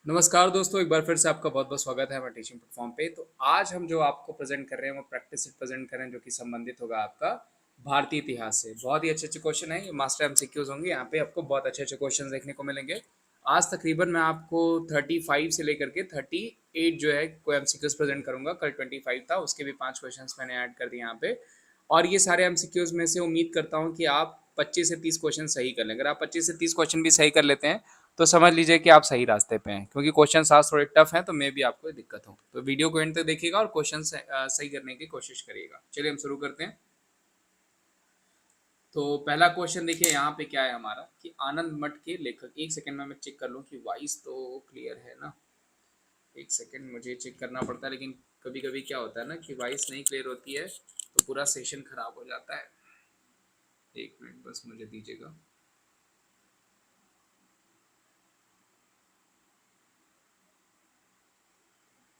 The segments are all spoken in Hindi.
नमस्कार दोस्तों, एक बार फिर से आपका बहुत-बहुत स्वागत है हमारे टीचिंग प्लेटफ़ॉर्म पे। तो आज हम जो आपको प्रेज़ेंट कर रहे हैं, वो प्रैक्टिस सेट प्रेज़ेंट कर रहे हैं, जो कि संबंधित होगा आपका भारतीय इतिहास से। बहुत ही अच्छे-अच्छे क्वेश्चन हैं, ये मास्टर एमसीक्यूज़ होंगे, यहाँ पे आपको बहुत अच्छे-अच्छे क्वेश्चन देखने को मिलेंगे। आज तकरीबन मैं आपको 35 से लेकर के 38 जो है कोई एमसीक्यूज़ प्रेज़ेंट करूँगा। कल 25 था, उसके भी 5 क्वेश्चंस मैंने ऐड कर दिए यहाँ पे। और ये सारे एमसीक्यूज़ में से उम्मीद करता हूँ कि आप 25 से 30 क्वेश्चन सही कर लें। अगर आप 25 से 30 क्वेश्चन भी सही कर लेते हैं, तो समझ लीजिए कि आप सही रास्ते पे हैं, क्योंकि क्वेश्चन आज थोड़े टफ हैं, तो मे भी आपको दिक्कत हो। तो वीडियो को एंड तक देखिएगा और क्वेश्चन सही करने की कोशिश करिएगा। चलिए हम शुरू करते हैं। तो पहला क्वेश्चन देखिए यहाँ पे क्या है हमारा कि आनंद मठ के लेखक। एक सेकंड में मैं चेक कर लूँ कि वॉइस तो क्लियर है ना। एक सेकंड मुझे चेक करना पड़ता है, लेकिन कभी कभी क्या होता है ना कि वॉइस नहीं क्लियर होती है तो पूरा सेशन खराब हो जाता है। एक मिनट बस मुझे दीजिएगा।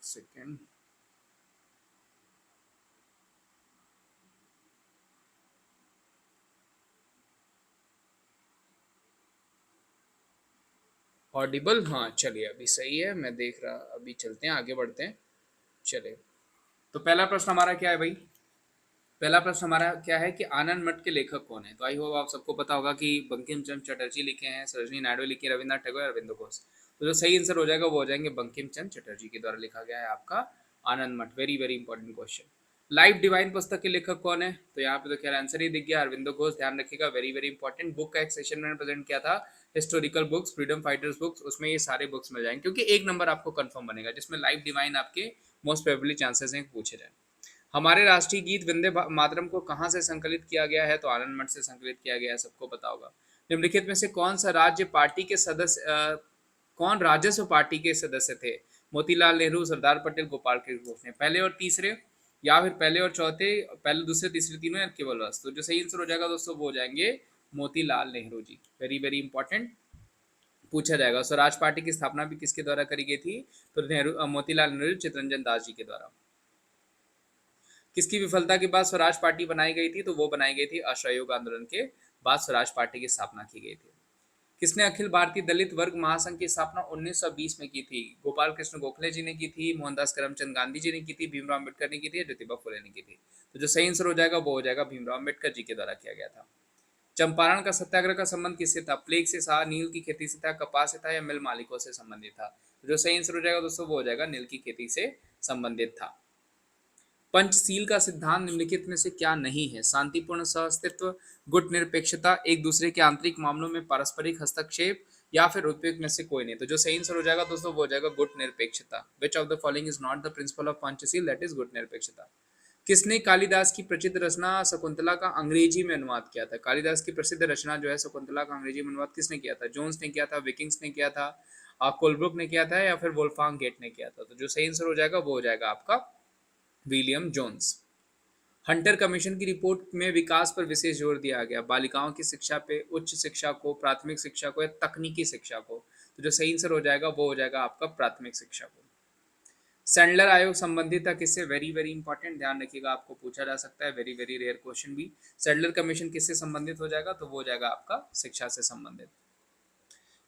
सेकंड। ऑडिबल, हाँ चलिए अभी सही है, मैं देख रहा। अभी चलते हैं, आगे बढ़ते हैं। चलिए, तो पहला प्रश्न हमारा क्या है भाई। पहला प्रश्न हमारा क्या है कि आनंद मठ के लेखक कौन है। तो आई होप आप सबको पता होगा कि बंकिम चंद्र चटर्जी लिखे हैं, सरोजिनी नायडू लिखी है, रविन्द्रनाथ टैगोर, अरविंदो घोष। तो जो सही आंसर हो जाएगा वो हो जाएंगे बंकिम चंद्र चटर्जी के द्वारा लिखा गया है आपका आनंद मठ। Very very important question. Life divine पुस्तक के लेखक कौन है। तो यहाँ पे तो क्या आंसर ही दिख गया, अरविंदो घोष। ध्यान रखिएगा, वेरी वेरी इंपॉर्टेंट। बुक का एक सेशन मैंने प्रेजेंट किया था, historical books, freedom fighters books, उसमें ये सारे बुक्स मिल जाएंगे, क्योंकि एक नंबर आपको कंफर्म बनेगा जिसमें लाइफ डिवाइन आपके मोस्ट प्रोबेबली चांसेस हैं पूछे जाए। हमारे राष्ट्रीय गीत वंदे मातरम को कहाँ से संकलित किया गया है। तो आनंद मठ से संकलित किया गया है, सबको पता होगा। निम्नलिखित में से कौन सा राज्य पार्टी के सदस्य कौन राजस्व पार्टी के सदस्य थे। मोतीलाल नेहरू, सरदार पटेल, गोपाल कृष्ण गोखले। पहले और तीसरे, या फिर पहले और चौथे, पहले दूसरे तीसरे तीनों, या केवल बस। तो जो सही आंसर हो जाएगा दोस्तों वो हो जाएंगे Motilal Nehru ji. Very very important पूछा जाएगा। स्वराज पार्टी की स्थापना भी किसके द्वारा करी गई थी। तो नेहरू, मोतीलाल नेहरू, चित्तरंजन दास जी के द्वारा। किसकी विफलता के बाद स्वराज पार्टी बनाई गई थी। तो वो बनाई गई थी असहयोग आंदोलन के बाद स्वराज पार्टी की स्थापना की गई थी। किसने अखिल भारतीय दलित वर्ग महासंघ की स्थापना 1920 में की थी। गोपाल कृष्ण गोखले जी ने की थी, मोहनदास करमचंद गांधी जी ने की थी, भीमराव अम्बेडकर ने की थी, ज्योतिबा फुले ने की थी। तो जो सही आंसर हो जाएगा वो हो जाएगा भीमराव अम्बेडकर जी के द्वारा किया गया था। चंपारण का सत्याग्रह का संबंध किससे था। प्लेग से था, नील की खेती से था, कपास से था, या मिल मालिकों से संबंधित था। तो जो सही आंसर हो जाएगा दोस्तों वो हो जाएगा नील की खेती से संबंधित था। पंचशील का सिद्धांत निम्नलिखित में से क्या नहीं है। शांतिपूर्ण सहअस्तित्व, गुट निरपेक्षता, एक दूसरे के आंतरिक मामलों में पारस्परिक हस्तक्षेप, या फिर उपयुक्त में से कोई नहीं। तो जो सही आंसर हो जाएगा दोस्तों वो हो जाएगा गुट निरपेक्षता। Which of the following is not the principle of Panchsheel, that is गुट निरपेक्षता। किसने कालिदास की प्रसिद्ध रचना शकुंतला का अंग्रेजी में अनुवाद किया था। कालिदास की प्रसिद्ध रचना जो है शकुंतला का अंग्रेजी में अनुवाद किसने किया था। जोन्स ने किया था, विकिंग्स ने किया था, कोलब्रुक ने किया था, या फिर वोल्फांग गेट ने किया था। तो जो सही आंसर हो जाएगा वो हो जाएगा आपका विलियम जोन्स। हंटर कमीशन की रिपोर्ट में विकास पर विशेष जोर दिया गया। बालिकाओं की शिक्षा पे, उच्च शिक्षा को, प्राथमिक शिक्षा को, या तकनीकी शिक्षा को। तो जो सही आंसर हो जाएगा वो हो जाएगा आपका प्राथमिक शिक्षा को। सैंडलर आयोग संबंधित था किससे। वेरी वेरी इंपॉर्टेंट, ध्यान रखिएगा, आपको पूछा जा सकता है, वेरी वेरी रेयर क्वेश्चन भी। सैंडलर कमीशन किससे संबंधित हो जाएगा। तो वो हो जाएगा आपका शिक्षा से संबंधित।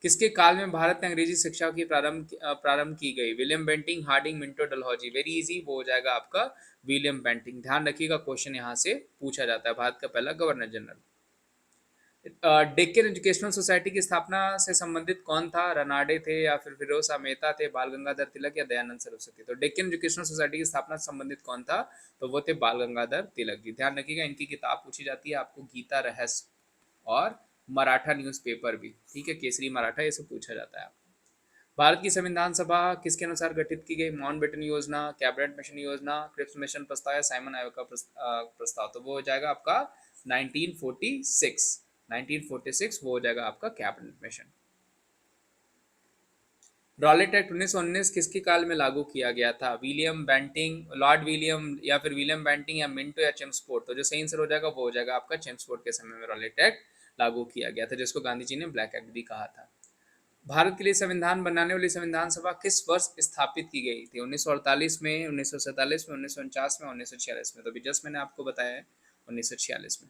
किसके काल में भारत में अंग्रेजी शिक्षा की प्रारंभ की गई। William Bentinck, Hardinge, Minto, Dalhousie. Very easy, वो हो जाएगा आपका विलियम बेंटिंग। ध्यान रखिएगा, क्वेश्चन यहाँ से पूछा जाता है। भारत का पहला governor general. Deccan educational society की स्थापना से संबंधित कौन था। रनाडे थे, या फिर फिरोज मेहता थे, बाल गंगाधर तिलक, या दयानंद सरस्वती। तो डेक्कन एजुकेशनल सोसाइटी की स्थापना से संबंधित कौन था। तो वो थे बाल गंगाधर तिलक जी। ध्यान रखिएगा, इनकी किताब पूछी जाती है आपको गीता रहस्य, और मराठा न्यूज़पेपर भी, ठीक है, केसरी मराठा, ये सब पूछा जाता है। भारत की संविधान सभा किसके अनुसार गठित की गई। माउंटबेटन योजना, कैबिनेट मिशन योजना, क्रिप्स मिशन प्रस्ताव, या साइमन आयोग का प्रस्ताव। तो वो हो जाएगा आपका 1946। 1946 वो हो जाएगा आपका कैबिनेट मिशन। रॉलेट एक्ट 1919 किसके काल में लागू किया गया था। विलियम बेंटिंग, लॉर्ड विलियम, या फिर विलियम बेंटिंग, या मिंटो, या चेम्सफोर्ड। तो जो सही आंसर हो जाएगा वो हो जाएगा आपका चेम्सफोर्ड के समय में रॉलेट एक्ट लागू किया गया था, जिसको गांधी जी ने ब्लैक एक्ट भी कहा था। भारत के लिए संविधान बनाने वाली संविधान सभा किस वर्ष स्थापित की गई थी। 1948 में, 1947 में, 1949 में, 1946 में। तो अभी जस्ट मैंने आपको बताया है 1946 में।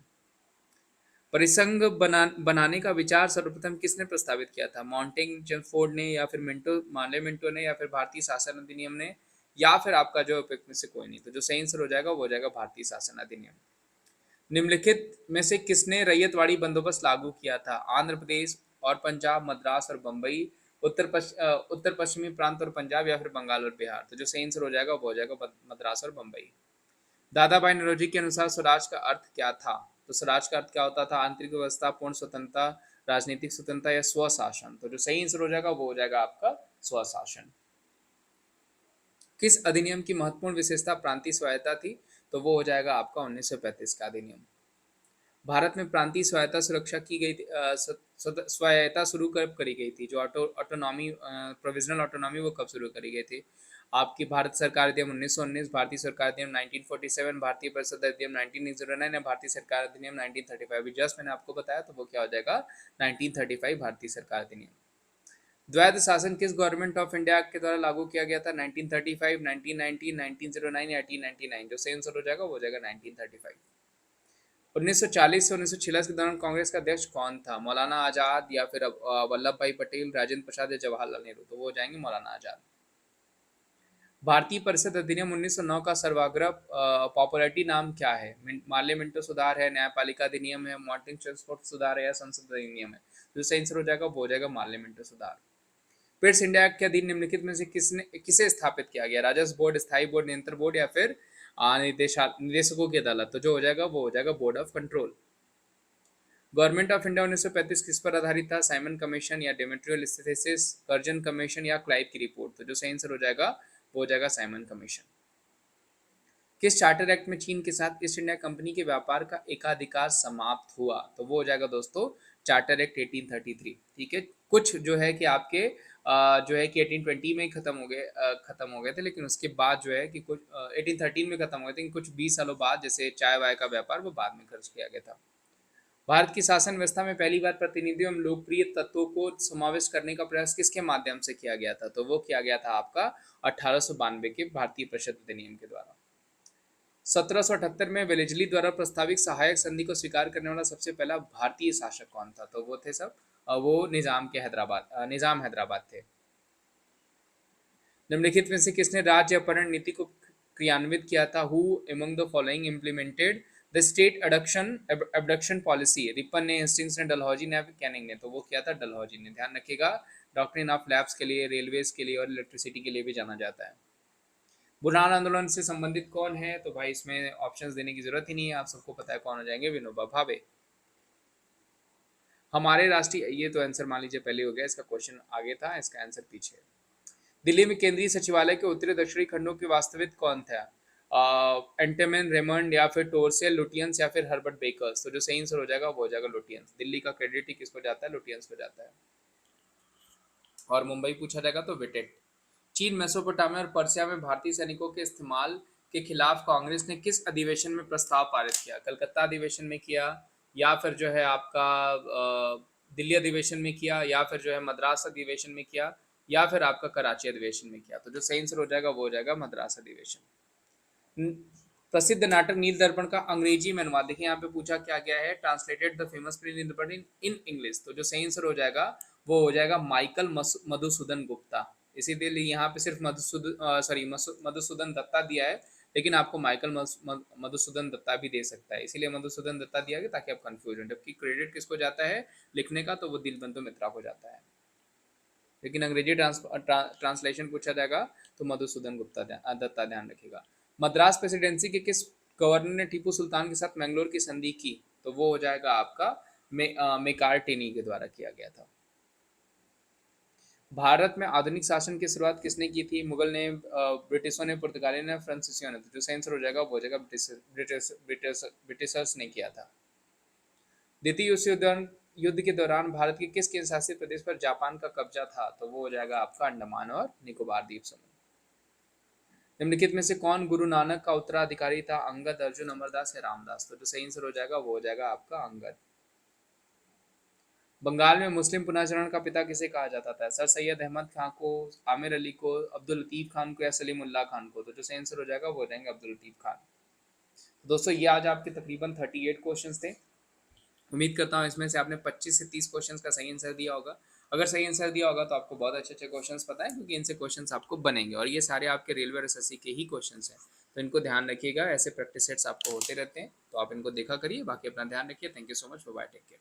परिसंघ बनाने का विचार सर्वप्रथम किसने प्रस्तावित किया था? माउंटेन चेम्सफोर्ड ने, या फिर मिंटो ने, या फिर भारतीय शासन अधिनियम ने, या फिर आपका जो उपयुक्त में से कोई नहीं। तो जो सही आंसर हो जाएगा वो हो जाएगा भारतीय शासन अधिनियम। निम्नलिखित में से किसने रैयतवाड़ी बंदोबस्त लागू किया था? आंध्र प्रदेश और पंजाब, मद्रास और बंबई, उत्तर पश्चिमी प्रांत और पंजाब, या फिर बंगाल और बिहार। तो जो सही आंसर हो जाएगा वो हो जाएगा मद्रास और बंबई। दादा भाई नौरोजी के अनुसार स्वराज का अर्थ क्या था? तो स्वराज का अर्थ क्या होता था? आंतरिक व्यवस्था, पूर्ण स्वतंत्रता, राजनीतिक स्वतंत्रता या स्वशासन। तो जो सही आंसर हो जाएगा वो हो जाएगा आपका स्वशासन। किस अधिनियम की महत्वपूर्ण विशेषता प्रांतीय स्वायत्ता थी? तो वो हो जाएगा आपका 1935 का अधिनियम। भारत में प्रांतीय स्वायत्ता सुरक्षा की गई थी, स्वायत्ता शुरू कब करी गई थी? जो ऑटोनॉमी, प्रोविजनल ऑटोनॉमी, वो कब शुरू करी गई थी? आपकी भारत सरकार अधिनियम 1919, भारतीय सरकार अधिनियम 1947, भारतीय परिषद अधिनियम 1909 या भारतीय सरकार अधिनियम 1935। जस्ट मैंने आपको बताया, तो वो क्या हो जाएगा? 1935 भारतीय सरकार अधिनियम। द्वैध शासन किस गवर्नमेंट ऑफ इंडिया के द्वारा लागू किया गया था? 1935, 1990, 1909 या 1899। जो सही आंसर हो जाएगा वो हो जाएगा 1935। 1940 से 1946 के दौरान कांग्रेस का अध्यक्ष कौन था? मौलाना आजाद, या फिर वल्लभ भाई पटेल, राजेंद्र प्रसाद या जवाहरलाल नेहरू। तो वो हो जाएंगे मौलाना आजाद। भारतीय परिषद अधिनियम 1909 का सर्वाग्र पॉपुलरिटी नाम क्या है? मार्ले मिंटो सुधार है, न्यायपालिका अधिनियम है, मॉन्टेन चेम्सफोर्ड सुधार है, या संसद अधिनियम है। जो सही आंसर हो जाएगा वो हो जाएगा मार्ले मिंटो सुधार। पिट्स इंडिया एक्ट के अधीन निम्नलिखित में से किसे स्थापित किया गया? राजस्व बोर्ड, स्थायी बोर्ड, नियंत्रण बोर्ड, या फिर निदेशकों की अदालत। तो जो हो जाएगा वो हो जाएगा board of control. Government of India 1935 किस पर आधारित था? साइमन कमीशन, या डेमेट्रियल स्थिसिस, कर्जन कमीशन, या क्लाइव की रिपोर्ट। तो जो सही आंसर हो जाएगा वो हो जाएगा साइमन कमीशन। किस चार्टर एक्ट में चीन के साथ ईस्ट इंडिया कंपनी के व्यापार का एकाधिकार समाप्त हुआ? तो वो हो जाएगा दोस्तों चार्टर एक्ट 1833। ठीक है, कुछ जो है कि आपके जो है कि 1820 में खत्म हो गए थे, लेकिन उसके बाद जो है कि कुछ 1813 में खत्म हुए थे, कुछ 20 सालों बाद जैसे चाय वाय का व्यापार वो बाद में खर्च किया गया था। भारत की शासन व्यवस्था में पहली बार प्रतिनिधियों एवं लोकप्रिय तत्वों को समावेश करने का प्रयास किसके माध्यम से किया गया था? तो वो किया गया था आपका 1892 के भारतीय परिषद अधिनियम के द्वारा। 1778 में वेलेस्ली द्वारा प्रस्तावित सहायक संधि को स्वीकार करने वाला सबसे पहला भारतीय शासक कौन था? तो वो थे वो निजाम हैदराबाद थे। निम्नलिखित में से किसने राज्य अपहरण नीति को क्रियान्वित किया था? Who among the following implemented the state abduction policy? Ripon ने, हेस्टिंग्स ने, डलहौजी ने, या फिर कैनिंग ने। तो वो किया था डलहौजी ने। ध्यान रखिएगा, डॉक्ट्रिन ऑफ लैब्स के लिए, रेलवेज के लिए और इलेक्ट्रिसिटी के लिए भी जाना जाता है। बुरहान आंदोलन से संबंधित कौन है? तो भाई इसमें ऑप्शंस देने की जरूरत ही नहीं है, आप सबको पता है कौन हो जाएंगे, विनोबा भावे। हमारे राष्ट्रीय, ये तो आंसर मान लीजिए पहले हो गया, इसका क्वेश्चन आगे था, इसका आंसर पीछे। दिल्ली में केंद्रीय सचिवालय के उत्तरी दक्षिणी खंडों के वास्तविक कौन था? एंटमैन, रेमंड, या फिर टोरसेल, लुटियंस, या फिर हर्बर्ट बेकर्स। तो जो सही आंसर हो जाएगा वो हो जाएगा लुटियंस। दिल्ली का क्रेडिट ही किसको जाता है? लुटियंस को जाता है। और मुंबई पूछा जाएगा तो विटेट। चीन, मेसोपोटामिया और पर्सिया में भारतीय सैनिकों के इस्तेमाल के खिलाफ कांग्रेस ने किस अधिवेशन में प्रस्ताव पारित किया? कलकत्ता अधिवेशन में किया, या फिर जो है आपका दिल्ली अधिवेशन में किया, या फिर जो है मद्रास अधिवेशन में किया, या फिर आपका कराची अधिवेशन में किया? तो जो सही आंसर हो जाएगा वो हो जाएगा मद्रास अधिवेशन। प्रसिद्ध नाटक नील दर्पण का अंग्रेजी में अनुवाद देखिए, यहाँ पे पूछा क्या गया है, ट्रांसलेटेड द फेमस प्ले नील दर्पण इन इंग्लिश। तो जो सही आंसर हो जाएगा वो हो जाएगा माइकल मधुसूदन गुप्ता। इसीलिए यहाँ पे सिर्फ मधुसूदन दत्ता दिया है, लेकिन आपको माइकल मधुसूदन दत्ता भी दे सकता है, इसीलिए मधुसूदन दत्ता दिया गया ताकि आप कंफ्यूज हो। जबकि क्रेडिट किसको जाता है लिखने का? तो वो दिलबंधु मित्रा को जाता है। लेकिन अंग्रेजी ट्रांसलेशन पूछा जाएगा तो मधुसूदन दत्ता ध्यान रखिएगा। मद्रास प्रेसिडेंसी के किस गवर्नर ने टीपू सुल्तान के साथ मैंगलोर की संधि की? तो वो हो जाएगा आपका मेकार्टिनी के द्वारा किया गया था। भारत में आधुनिक शासन की शुरुआत किसने की थी? मुगल ने, ब्रिटिशों ने, पुर्तगाली ने, फ्रांसीसियों ने। तो जो आंसर हो जाएगा वो हो जाएगा ब्रिटिशर्स ने किया था। द्वितीय युद्ध के दौरान भारत के किस केंद्र शासित प्रदेश पर जापान का कब्जा था? तो वो हो जाएगा आपका अंडमान और निकोबार द्वीप समूह। निम्नलिखित में से कौन गुरु नानक का उत्तराधिकारी था? अंगद, अर्जुन, अमरदास या रामदास। तो जो सही आंसर हो जाएगा वो हो जाएगा आपका अंगद। बंगाल में मुस्लिम पुनर्जागरण का पिता किसे कहा जाता था? सर सैयद अहमद खान को, आमिर अली को, अब्दुल लतीफ खान को, या सलीमुल्लाह खान को। तो जो सही आंसर हो जाएगा वो हो जाएंगे अब्दुल लतीफ खान। तो दोस्तों ये आज आपके तकरीबन 38 क्वेश्चंस थे। उम्मीद करता हूँ इसमें से आपने 25 से 30 क्वेश्चंस का सही आंसर दिया होगा। अगर सही आंसर दिया होगा तो आपको बहुत अच्छे अच्छे क्वेश्चंस पता है, क्योंकि इनसे क्वेश्चंस आपको बनेंगे और ये सारे आपके रेलवे और एसएससी के ही क्वेश्चंस हैं। तो इनको ध्यान रखिएगा, ऐसे प्रैक्टिस सेट्स आपको होते रहते हैं, तो आप इनको देखा करिए। बाकी अपना ध्यान रखिए। Thank you so much, bye, take care.